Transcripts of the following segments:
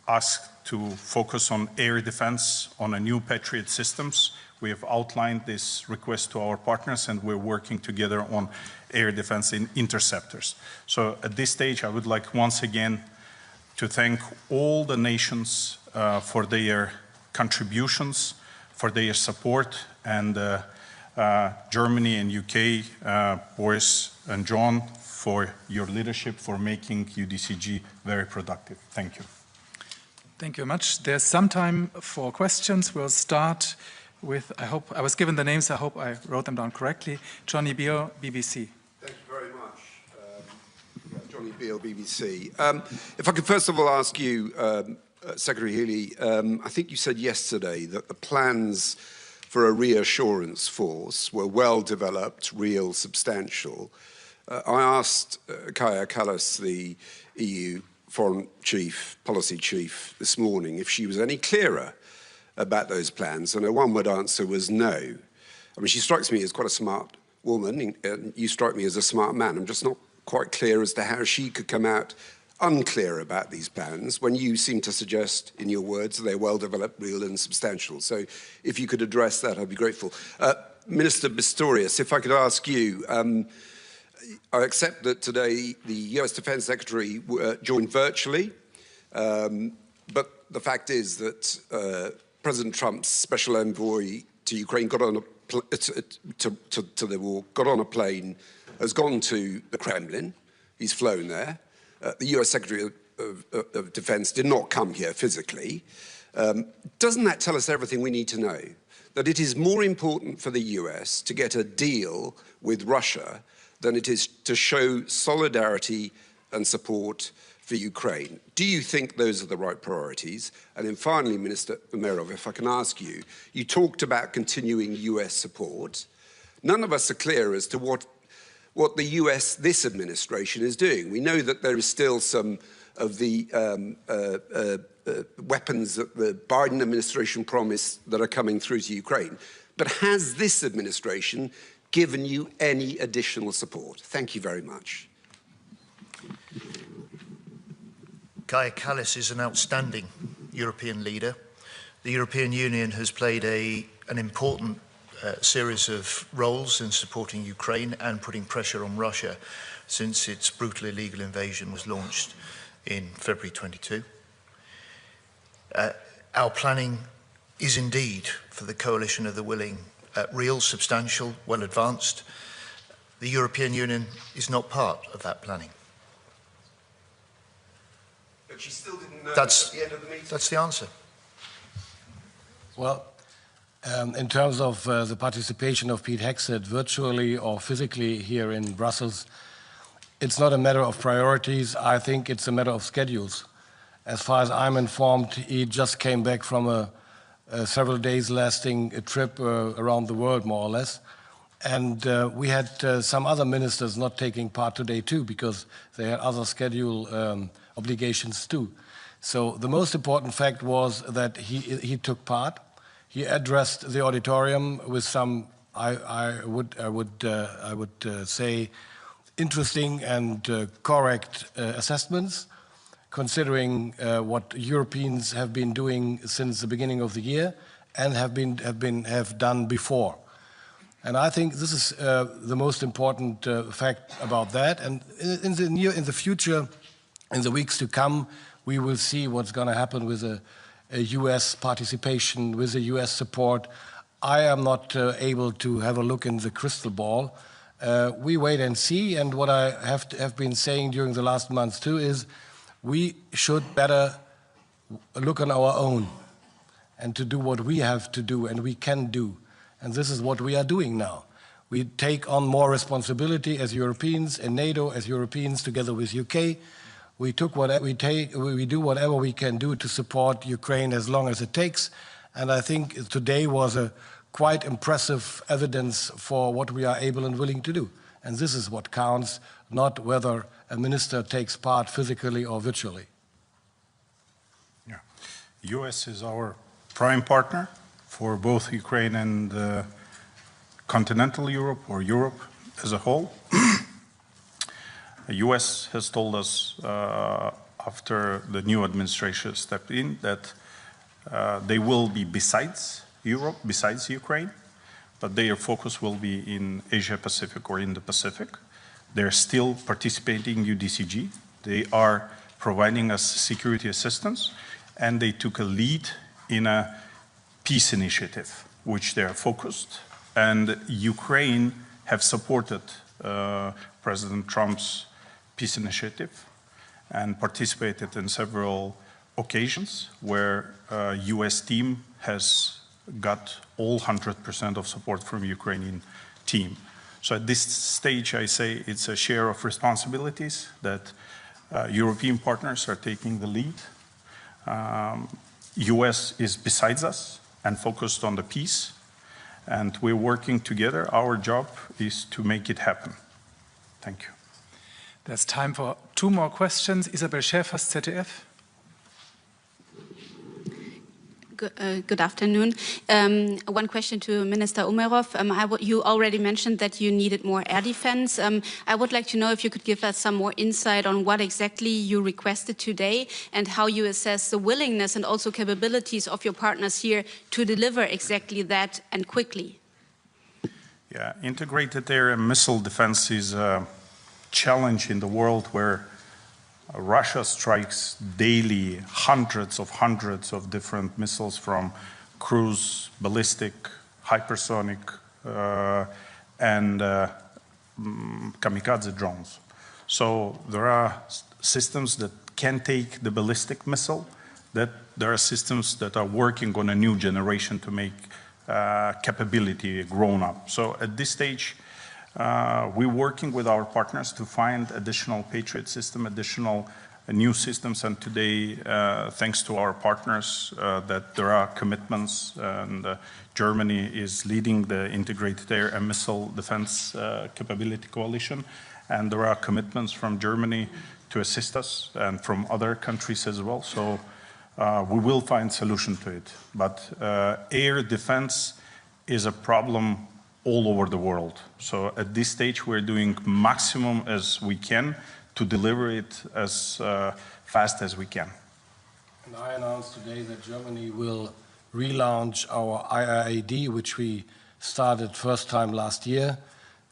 asked to focus on air defense on a new Patriot systems. We have outlined this request to our partners, and we're working together on air defense interceptors. So at this stage, I would like once again to thank all the nations for their contributions, for their support, and Germany and UK, Boris and John, for your leadership, for making UDCG very productive. Thank you. Thank you very much. There's some time for questions. We'll start with, I hope, I was given the names, I hope I wrote them down correctly. Johnny Beale, BBC. Thank you very much. Johnny Beale, BBC. If I could first of all ask you, Secretary Healy, I think you said yesterday that the plans for a reassurance force were well developed, real, substantial. I asked Kaja Kallas, the EU Foreign Chief, Policy Chief, this morning if she was any clearer about those plans, and her one-word answer was no. I mean, she strikes me as quite a smart woman, and you strike me as a smart man. I'm just not quite clear as to how she could come out unclear about these plans when you seem to suggest, in your words, they're well-developed, real and substantial. So if you could address that, I'd be grateful. Minister Pistorius, if I could ask you, I accept that today the US Defense Secretary joined virtually, but the fact is that President Trump's special envoy to Ukraine got on the war, got on a plane, has gone to the Kremlin, he's flown there. The US Secretary of Defense did not come here physically. Doesn't that tell us everything we need to know? That it is more important for the US to get a deal with Russia than it is to show solidarity and support for Ukraine. Do you think those are the right priorities? And then finally, Minister Umerov, if I can ask you, you talked about continuing US support. None of us are clear as to what the US, this administration, is doing. We know that there is still some of the weapons that the Biden administration promised that are coming through to Ukraine. But has this administration given you any additional support? Thank you very much. Kaja Kallas is an outstanding European leader. The European Union has played an important series of roles in supporting Ukraine and putting pressure on Russia since its brutal illegal invasion was launched in February 22. Our planning is indeed for the coalition of the willing, real, substantial, well advanced. The European Union is not part of that planning. But she still didn't know at the end of the meeting? That's the answer. Well, in terms of the participation of Pete Hegseth virtually or physically here in Brussels, it's not a matter of priorities. I think it's a matter of schedules. As far as I'm informed, he just came back from a several days lasting trip around the world, more or less. And we had some other ministers not taking part today too, because they had other schedule obligations too. So the most important fact was that he took part. He addressed the auditorium with some, I would say, interesting and correct assessments, considering what Europeans have been doing since the beginning of the year and have done before. And I think this is the most important fact about that. And in the future, in the weeks to come, we will see what's going to happen with a US participation, with the US support. I am not able to have a look in the crystal ball. We wait and see. And what I have been saying during the last months too is we should better look on our own and to do what we have to do and we can do. And this is what we are doing now. We take on more responsibility as Europeans and NATO as Europeans together with UK. We do whatever we can do to support Ukraine as long as it takes. And I think today was a quite impressive evidence for what we are able and willing to do. And this is what counts, not whether a minister takes part physically or virtually. Yeah. US is our prime partner for both Ukraine and continental Europe or Europe as a whole. The US has told us after the new administration stepped in, that they will be besides Europe, besides Ukraine, but their focus will be in Asia Pacific or in the Pacific. They're still participating in UDCG. They are providing us security assistance, and they took a lead in a peace initiative, which they are focused. And Ukraine have supported President Trump's peace initiative and participated in several occasions where US team has got all 100% of support from Ukrainian team. So at this stage, I say it's a share of responsibilities that European partners are taking the lead. US is besides us and focused on the peace, and we're working together. Our job is to make it happen. Thank you. There's time for 2 more questions. Isabel Schäfers, ZDF. Good afternoon. One question to Minister Umerov. You already mentioned that you needed more air defense. I would like to know if you could give us some more insight on what exactly you requested today and how you assess the willingness and also capabilities of your partners here to deliver exactly that and quickly. Yeah, integrated air and missile defense is a challenge in the world where Russia strikes daily hundreds of different missiles, from cruise, ballistic, hypersonic, and kamikaze drones. So there are systems that can take the ballistic missile, that there are systems that are working on a new generation to make capability grown up. So at this stage, we're working with our partners to find additional Patriot system, additional new systems, and today, thanks to our partners, that there are commitments, and Germany is leading the Integrated Air and Missile Defense Capability Coalition, and there are commitments from Germany to assist us, and from other countries as well. So we will find solution to it. But air defense is a problem all over the world. So at this stage, we're doing maximum as we can to deliver it as fast as we can. And I announced today that Germany will relaunch our IRAD, which we started first time last year,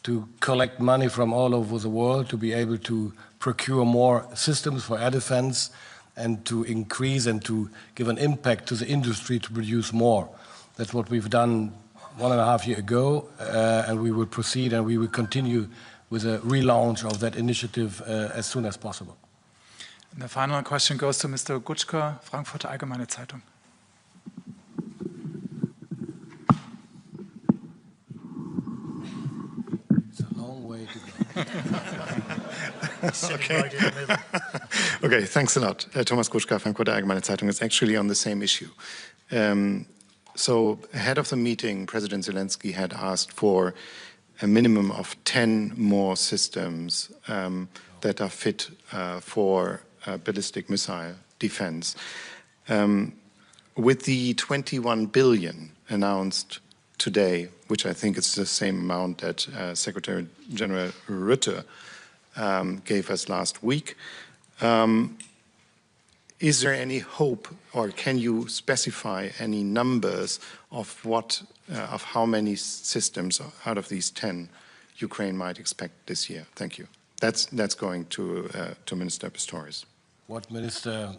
to collect money from all over the world to be able to procure more systems for air defense and to increase and to give an impact to the industry to produce more. That's what we've done 1.5 years ago, and we will proceed and we will continue with a relaunch of that initiative as soon as possible. And the final question goes to Mr. Gutschka, Frankfurter Allgemeine Zeitung. It's a long way to go. Right in the middle. Okay, thanks a lot. Thomas Gutschka, Frankfurter Allgemeine Zeitung. It's actually on the same issue. So ahead of the meeting, President Zelensky had asked for a minimum of 10 more systems that are fit for ballistic missile defense. With the 21 billion announced today, which I think is the same amount that Secretary General Rutte gave us last week, is there any hope, or can you specify any numbers of of how many systems out of these 10 Ukraine might expect this year? Thank you. That's going to Minister Pistorius. What Minister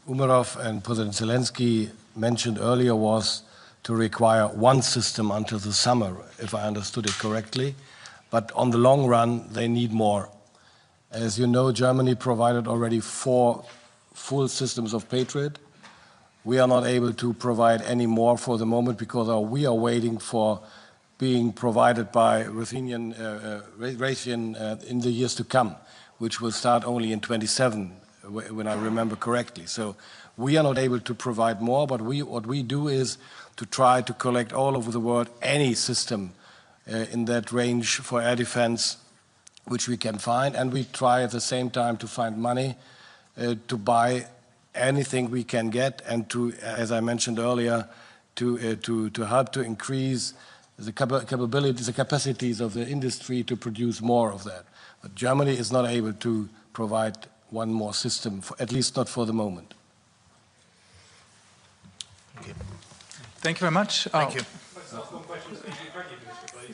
Umerov and President Zelensky mentioned earlier was to require 1 system until the summer, if I understood it correctly. But on the long run, they need more. As you know, Germany provided already 4 full systems of Patriot. We are not able to provide any more for the moment because we are waiting for being provided by Raytheon in the years to come, which will start only in 27, when I remember correctly. So we are not able to provide more, but what we do is to try to collect all over the world any system in that range for air defense which we can find, and we try at the same time to find money to buy anything we can get, and to, as I mentioned earlier, to help to increase the capabilities, the capacities of the industry to produce more of that. But Germany is not able to provide one more system, at least not for the moment. Thank you very much. Thank you.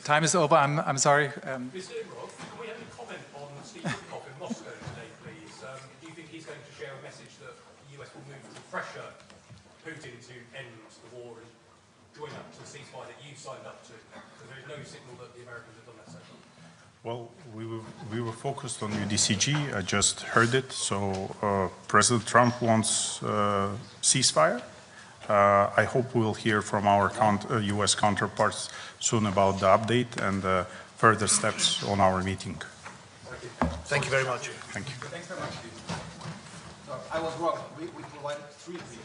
Time is over. I'm sorry. Mr. Umrov, can we have a comment on Steve Witkoff in Moscow today, please? Do you think he's going to share a message that the US will move to pressure Putin to end the war and join up to the ceasefire that you signed up to? Because there is no signal that the Americans have done that so far. Well, we were focused on UDCG. I just heard it. So President Trump wants ceasefire. I hope we'll hear from our U.S. counterparts soon about the update and further steps on our meeting. Thank you very much. Thank you. Thanks very much. I was wrong. We provided 3 people.